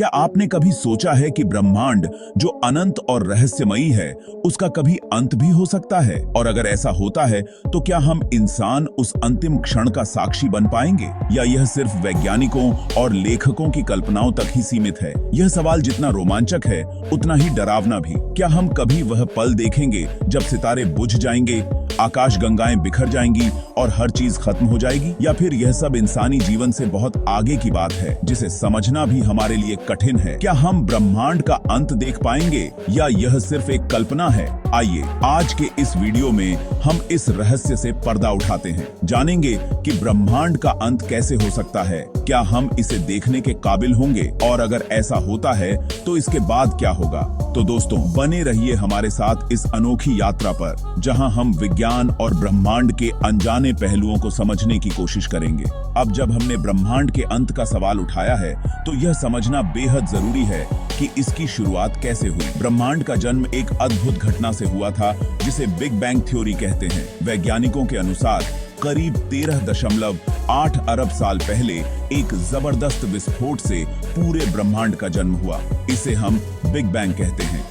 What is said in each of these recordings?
क्या आपने कभी सोचा है कि ब्रह्मांड जो अनंत और रहस्यमयी है, उसका कभी अंत भी हो सकता है? और अगर ऐसा होता है तो क्या हम इंसान उस अंतिम क्षण का साक्षी बन पाएंगे, या यह सिर्फ वैज्ञानिकों और लेखकों की कल्पनाओं तक ही सीमित है? यह सवाल जितना रोमांचक है उतना ही डरावना भी। क्या हम कभी वह पल देखेंगे जब सितारे बुझ जाएंगे, आकाश गंगाएं बिखर जाएंगी और हर चीज खत्म हो जाएगी? या फिर यह सब इंसानी जीवन से बहुत आगे की बात है, जिसे समझना भी हमारे लिए कठिन है? क्या हम ब्रह्मांड का अंत देख पाएंगे, या यह सिर्फ एक कल्पना है? आइए आज के इस वीडियो में हम इस रहस्य से पर्दा उठाते हैं, जानेंगे कि ब्रह्मांड का अंत कैसे हो सकता है, क्या हम इसे देखने के काबिल होंगे, और अगर ऐसा होता है तो इसके बाद क्या होगा? तो दोस्तों, बने रहिए हमारे साथ इस अनोखी यात्रा पर, जहां हम विज्ञान और ब्रह्मांड के अनजाने पहलुओं को समझने की कोशिश करेंगे। अब जब हमने ब्रह्मांड के अंत का सवाल उठाया है, तो यह समझना बेहद जरूरी है कि इसकी शुरुआत कैसे हुई। ब्रह्मांड का जन्म एक अद्भुत घटना से हुआ था, जिसे बिग बैंग थ्योरी कहते हैं। वैज्ञानिकों के अनुसार करीब 13.8 अरब साल पहले एक जबरदस्त विस्फोट से पूरे ब्रह्मांड का जन्म हुआ। इसे हम बिग बैंग कहते हैं।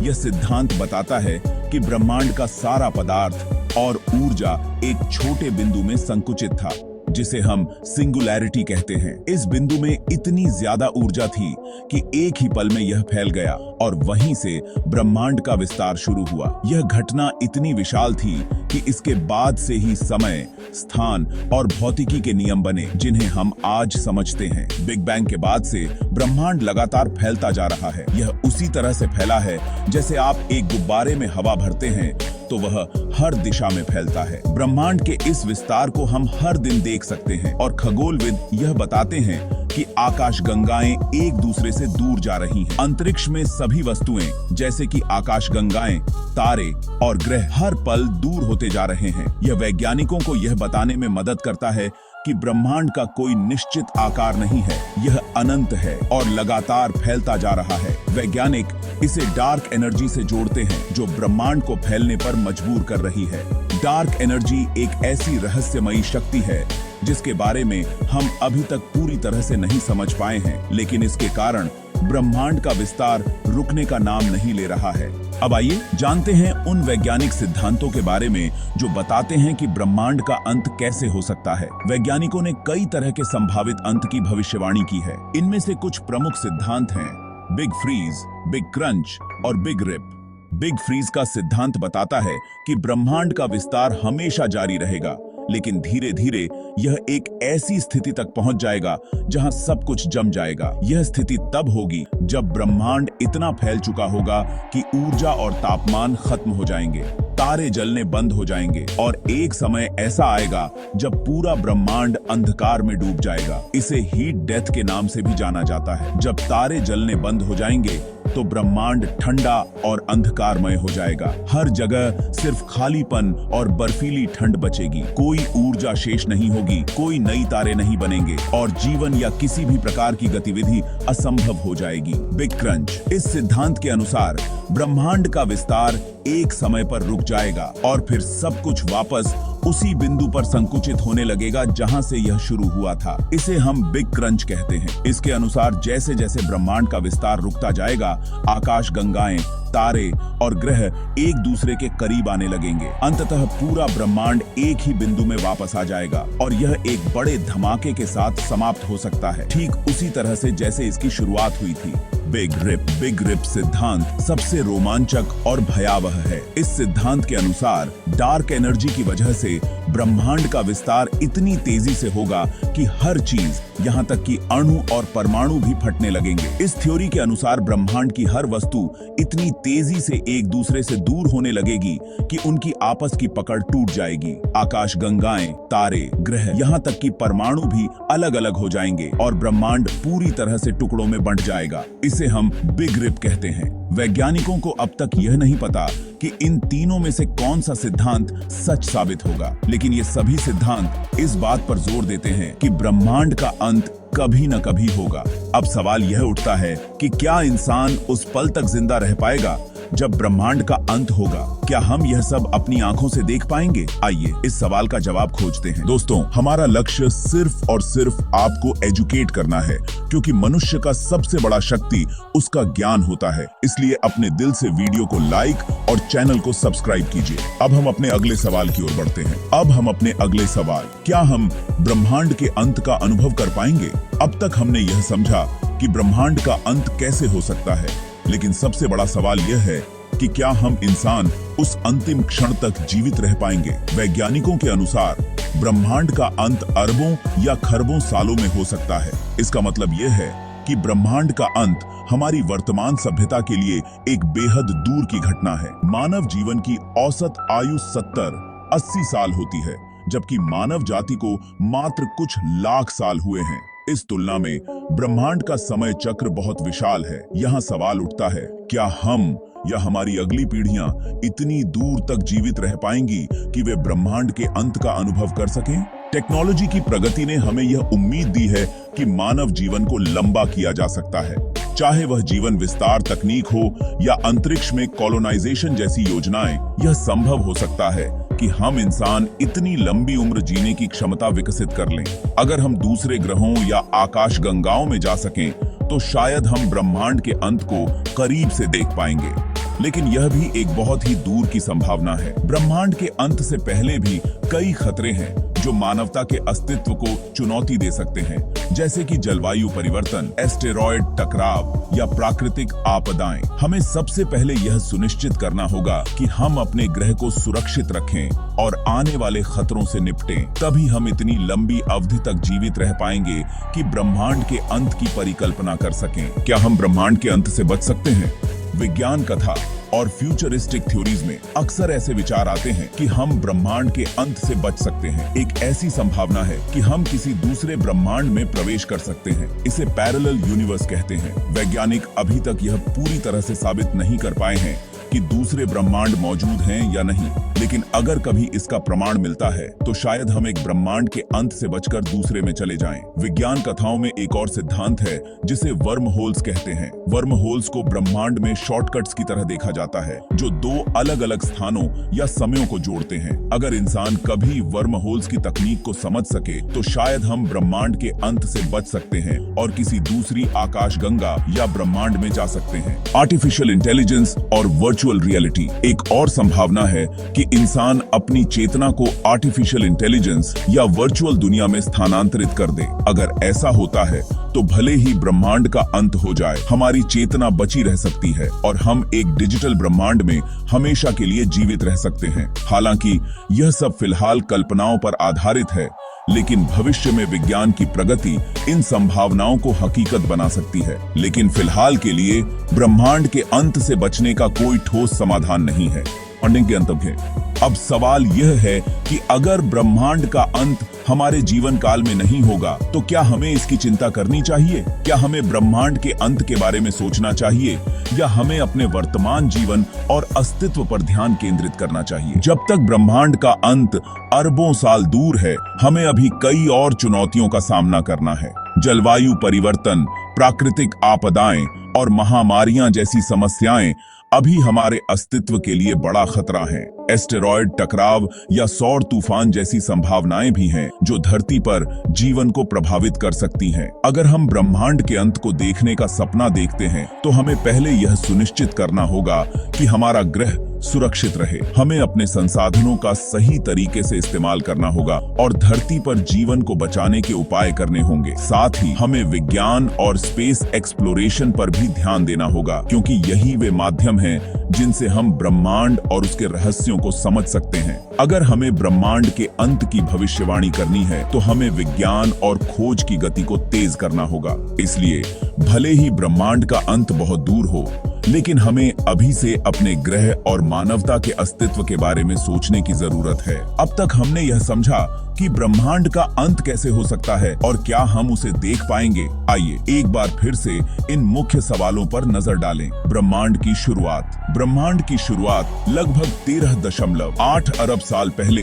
यह सिद्धांत बताता है कि ब्रह्मांड का सारा पदार्थ और ऊर्जा एक छोटे बिंदु में संकुचित था, जिसे हम सिंगुलैरिटी कहते हैं। इस बिंदु में इतनी ज्यादा ऊर्जा थी कि एक ही पल में यह फैल गया, और वहीं से ब्रह्मांड का विस्तार शुरू हुआ। यह घटना इतनी विशाल थी कि इसके बाद से ही समय, स्थान और भौतिकी के नियम बने, जिन्हें हम आज समझते हैं। बिग बैंग के बाद से ब्रह्मांड लगातार फैलता जा रहा है। यह उसी तरह से फैला है जैसे आप एक गुब्बारे में हवा भरते हैं तो वह हर दिशा में फैलता है। ब्रह्मांड के इस विस्तार को हम हर दिन देख सकते हैं, और खगोलविद यह बताते हैं कि आकाश गंगाएं एक दूसरे से दूर जा रही हैं। अंतरिक्ष में सभी वस्तुएं, जैसे कि आकाश गंगाएं, तारे और ग्रह, हर पल दूर होते जा रहे हैं। यह वैज्ञानिकों को यह बताने में मदद करता है कि ब्रह्मांड का कोई निश्चित आकार नहीं है, यह अनंत है और लगातार फैलता जा रहा है। वैज्ञानिक इसे डार्क एनर्जी से जोड़ते हैं, जो ब्रह्मांड को फैलने पर मजबूर कर रही है। डार्क एनर्जी एक ऐसी रहस्यमयी शक्ति है जिसके बारे में हम अभी तक पूरी तरह से नहीं समझ पाए हैं, लेकिन इसके कारण ब्रह्मांड का विस्तार रुकने का नाम नहीं ले रहा है। अब आइए जानते हैं उन वैज्ञानिक सिद्धांतों के बारे में जो बताते हैं कि ब्रह्मांड का अंत कैसे हो सकता है। वैज्ञानिकों ने कई तरह के संभावित अंत की भविष्यवाणी की है। इनमें से कुछ प्रमुख सिद्धांत हैं बिग फ्रीज, बिग क्रंच और बिग रिप। बिग फ्रीज का सिद्धांत बताता है कि ब्रह्मांड का विस्तार हमेशा जारी रहेगा, लेकिन धीरे धीरे यह एक ऐसी स्थिति तक पहुंच जाएगा जहां सब कुछ जम जाएगा। यह स्थिति तब होगी जब ब्रह्मांड इतना फैल चुका होगा कि ऊर्जा और तापमान खत्म हो जाएंगे, तारे जलने बंद हो जाएंगे, और एक समय ऐसा आएगा जब पूरा ब्रह्मांड अंधकार में डूब जाएगा। इसे हीट डेथ के नाम से भी जाना जाता है। जब तारे जलने बंद हो जाएंगे तो ब्रह्मांड ठंडा और अंधकारमय हो जाएगा। हर जगह सिर्फ खालीपन और बर्फीली ठंड बचेगी। कोई ऊर्जा शेष नहीं होगी, कोई नई तारे नहीं बनेंगे, और जीवन या किसी भी प्रकार की गतिविधि असंभव हो जाएगी। बिग क्रंच, इस सिद्धांत के अनुसार ब्रह्मांड का विस्तार एक समय पर रुक जाएगा, और फिर सब कुछ वापस उसी बिंदु पर संकुचित होने लगेगा जहां से यह शुरू हुआ था। इसे हम बिग क्रंच कहते हैं। इसके अनुसार जैसे जैसे ब्रह्मांड का विस्तार रुकता जाएगा, आकाश गंगाएं, तारे और ग्रह एक दूसरे के करीब आने लगेंगे। अंततः पूरा ब्रह्मांड एक ही बिंदु में वापस आ जाएगा, और यह एक बड़े धमाके के साथ समाप्त हो सकता है, ठीक उसी तरह से जैसे इसकी शुरुआत हुई थी। बिग रिप सिद्धांत सबसे रोमांचक और भयावह है। इस सिद्धांत के अनुसार डार्क एनर्जी की वजह से ब्रह्मांड का विस्तार इतनी तेजी से होगा कि हर चीज, यहाँ तक कि अणु और परमाणु भी फटने लगेंगे। इस थ्योरी के अनुसार ब्रह्मांड की हर वस्तु इतनी तेजी से एक दूसरे से दूर होने लगेगी कि उनकी आपस की पकड़ टूट जाएगी। आकाश गंगाएं, तारे, ग्रह, यहाँ तक कि परमाणु भी अलग अलग हो जाएंगे, और ब्रह्मांड पूरी तरह से टुकड़ों में बंट जाएगा। इसे हम बिग रिप कहते हैं। वैज्ञानिकों को अब तक यह नहीं पता कि इन तीनों में से कौन सा सिद्धांत सच साबित होगा, लेकिन ये सभी सिद्धांत इस बात पर जोर देते हैं कि ब्रह्मांड का अंत कभी न कभी होगा। अब सवाल यह उठता है कि क्या इंसान उस पल तक जिंदा रह पाएगा जब ब्रह्मांड का अंत होगा, क्या हम यह सब अपनी आंखों से देख पाएंगे? आइए इस सवाल का जवाब खोजते हैं। दोस्तों, हमारा लक्ष्य सिर्फ और सिर्फ आपको एजुकेट करना है, क्योंकि मनुष्य का सबसे बड़ा शक्ति उसका ज्ञान होता है। इसलिए अपने दिल से वीडियो को लाइक और चैनल को सब्सक्राइब कीजिए। अब हम अपने अगले सवाल की ओर बढ़ते हैं। अब हम अपने अगले सवाल, क्या हम ब्रह्मांड के अंत का अनुभव कर पाएंगे? अब तक हमने यह समझा कि ब्रह्मांड का अंत कैसे हो सकता है, लेकिन सबसे बड़ा सवाल यह है कि क्या हम इंसान उस अंतिम क्षण तक जीवित रह पाएंगे? वैज्ञानिकों के अनुसार ब्रह्मांड का अंत अरबों या खरबों सालों में हो सकता है। इसका मतलब यह है कि ब्रह्मांड का अंत हमारी वर्तमान सभ्यता के लिए एक बेहद दूर की घटना है। मानव जीवन की औसत आयु 70-80 साल होती है, जबकि मानव जाति को मात्र कुछ लाख साल हुए हैं। इस तुलना में ब्रह्मांड का समय चक्र बहुत विशाल है। यहाँ सवाल उठता है, क्या हम या हमारी अगली पीढ़ियां इतनी दूर तक जीवित रह पाएंगी कि वे ब्रह्मांड के अंत का अनुभव कर सकें? टेक्नोलॉजी की प्रगति ने हमें यह उम्मीद दी है कि मानव जीवन को लंबा किया जा सकता है। चाहे वह जीवन विस्तार तकनीक हो या अंतरिक्ष में कॉलोनाइजेशन जैसी योजनाएं, यह संभव हो सकता है कि हम इंसान इतनी लंबी उम्र जीने की क्षमता विकसित कर लें। अगर हम दूसरे ग्रहों या आकाश गंगाओं में जा सकें, तो शायद हम ब्रह्मांड के अंत को करीब से देख पाएंगे। लेकिन यह भी एक बहुत ही दूर की संभावना है। ब्रह्मांड के अंत से पहले भी कई खतरे हैं जो मानवता के अस्तित्व को चुनौती दे सकते हैं, जैसे कि जलवायु परिवर्तन, एस्टेरॉयड टकराव या प्राकृतिक आपदाएं। हमें सबसे पहले यह सुनिश्चित करना होगा कि हम अपने ग्रह को सुरक्षित रखें और आने वाले खतरों से निपटें। तभी हम इतनी लंबी अवधि तक जीवित रह पाएंगे कि ब्रह्मांड के अंत की परिकल्पना कर सकें। क्या हम ब्रह्मांड के अंत से बच सकते हैं? विज्ञान कथा और फ्यूचरिस्टिक थ्योरीज में अक्सर ऐसे विचार आते हैं कि हम ब्रह्मांड के अंत से बच सकते हैं। एक ऐसी संभावना है कि हम किसी दूसरे ब्रह्मांड में प्रवेश कर सकते हैं। इसे पैरेलल यूनिवर्स कहते हैं। वैज्ञानिक अभी तक यह पूरी तरह से साबित नहीं कर पाए हैं कि दूसरे ब्रह्मांड मौजूद हैं या नहीं, लेकिन अगर कभी इसका प्रमाण मिलता है तो शायद हम एक ब्रह्मांड के अंत से बचकर दूसरे में चले जाएं। विज्ञान कथाओं में एक और सिद्धांत है जिसे वर्म होल्स कहते हैं। वर्म होल्स को ब्रह्मांड में शॉर्टकट्स की तरह देखा जाता है, जो दो अलग अलग स्थानों या समयों को जोड़ते हैं। अगर इंसान कभी वर्म होल्स की तकनीक को समझ सके तो शायद हम ब्रह्मांड के अंत से बच सकते हैं और किसी दूसरी आकाशगंगा या ब्रह्मांड में जा सकते हैं। आर्टिफिशियल इंटेलिजेंस और वर्चुअल रियलिटी, एक और संभावना है कि इंसान अपनी चेतना को आर्टिफिशियल इंटेलिजेंस या वर्चुअल दुनिया में स्थानांतरित कर दे। अगर ऐसा होता है तो भले ही ब्रह्मांड का अंत हो जाए, हमारी चेतना बची रह सकती है और हम एक डिजिटल ब्रह्मांड में हमेशा के लिए जीवित रह सकते हैं। हालांकि यह सब फिलहाल कल्पनाओं पर आधारित है, लेकिन भविष्य में विज्ञान की प्रगति इन संभावनाओं को हकीकत बना सकती है। लेकिन फिलहाल के लिए ब्रह्मांड के अंत से बचने का कोई ठोस समाधान नहीं है। अंत है। अब सवाल यह है कि अगर ब्रह्मांड का अंत हमारे जीवन काल में नहीं होगा तो क्या हमें इसकी चिंता करनी चाहिए? क्या हमें ब्रह्मांड के अंत के बारे में सोचना चाहिए या हमें अपने वर्तमान जीवन और अस्तित्व पर ध्यान केंद्रित करना चाहिए? जब तक ब्रह्मांड का अंत अरबों साल दूर है, हमें अभी कई और चुनौतियों का सामना करना है। जलवायु परिवर्तन, प्राकृतिक आपदाएं और महामारियां जैसी समस्याएं अभी हमारे अस्तित्व के लिए बड़ा खतरा है। एस्टेरॉयड टकराव या सौर तूफान जैसी संभावनाएं भी हैं जो धरती पर जीवन को प्रभावित कर सकती हैं। अगर हम ब्रह्मांड के अंत को देखने का सपना देखते हैं तो हमें पहले यह सुनिश्चित करना होगा कि हमारा ग्रह सुरक्षित रहे। हमें अपने संसाधनों का सही तरीके से इस्तेमाल करना होगा और धरती पर जीवन को बचाने के उपाय करने होंगे। साथ ही हमें विज्ञान और स्पेस एक्सप्लोरेशन पर भी ध्यान देना होगा, क्योंकि यही वे माध्यम हैं जिनसे हम ब्रह्मांड और उसके रहस्यों को समझ सकते हैं। अगर हमें ब्रह्मांड के अंत की भविष्यवाणी करनी है तो हमें विज्ञान और खोज की गति को तेज करना होगा। इसलिए भले ही ब्रह्मांड का अंत बहुत दूर हो, लेकिन हमें अभी से अपने ग्रह और मानवता के अस्तित्व के बारे में सोचने की जरूरत है। अब तक हमने यह समझा कि ब्रह्मांड का अंत कैसे हो सकता है और क्या हम उसे देख पाएंगे। आइए एक बार फिर से इन मुख्य सवालों पर नजर डालें। ब्रह्मांड की शुरुआत। ब्रह्मांड की शुरुआत लगभग 13.8 अरब साल पहले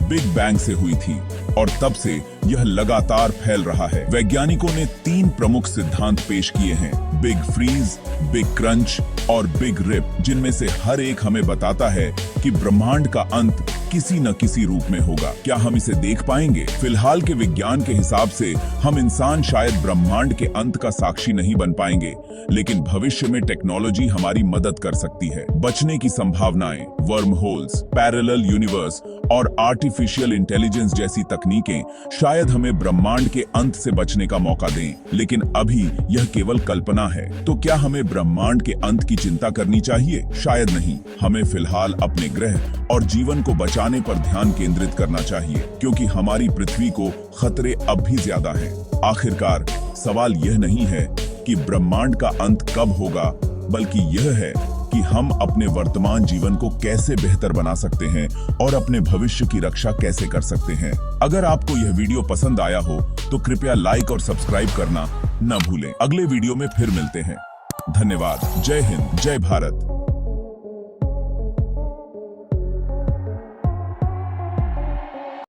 बिग बैंग से हुई थी। और तब से यह लगातार फैल रहा है। वैज्ञानिकों ने 3 प्रमुख सिद्धांत पेश किए हैं, बिग फ्रीज, बिग क्रंच और बिग रिप, जिनमें से हर एक हमें बताता है कि ब्रह्मांड का अंत किसी न किसी रूप में होगा। क्या हम इसे देख पाएंगे? फिलहाल के विज्ञान के हिसाब से हम इंसान शायद ब्रह्मांड के अंत का साक्षी नहीं बन पाएंगे, लेकिन भविष्य में टेक्नोलॉजी हमारी मदद कर सकती है। बचने की संभावनाएं, वर्म होल्स, पैरेलल यूनिवर्स और आर्टिफिशियल इंटेलिजेंस जैसी तकनीकें शायद हमें ब्रह्मांड के अंत से बचने का मौका दें, लेकिन अभी यह केवल कल्पना है। तो क्या हमें ब्रह्मांड के अंत की चिंता करनी चाहिए? शायद नहीं। हमें फिलहाल अपने ग्रह और जीवन को बचाने पर ध्यान केंद्रित करना चाहिए, क्योंकि हमारी पृथ्वी को खतरे अब भी ज्यादा हैं। आखिरकार सवाल यह नहीं है कि ब्रह्मांड का अंत कब होगा, बल्कि यह है कि हम अपने वर्तमान जीवन को कैसे बेहतर बना सकते हैं और अपने भविष्य की रक्षा कैसे कर सकते हैं। अगर आपको यह वीडियो पसंद आया हो तो कृपया लाइक और सब्सक्राइब करना न भूलें। अगले वीडियो में फिर मिलते हैं। धन्यवाद। जय हिंद, जय भारत।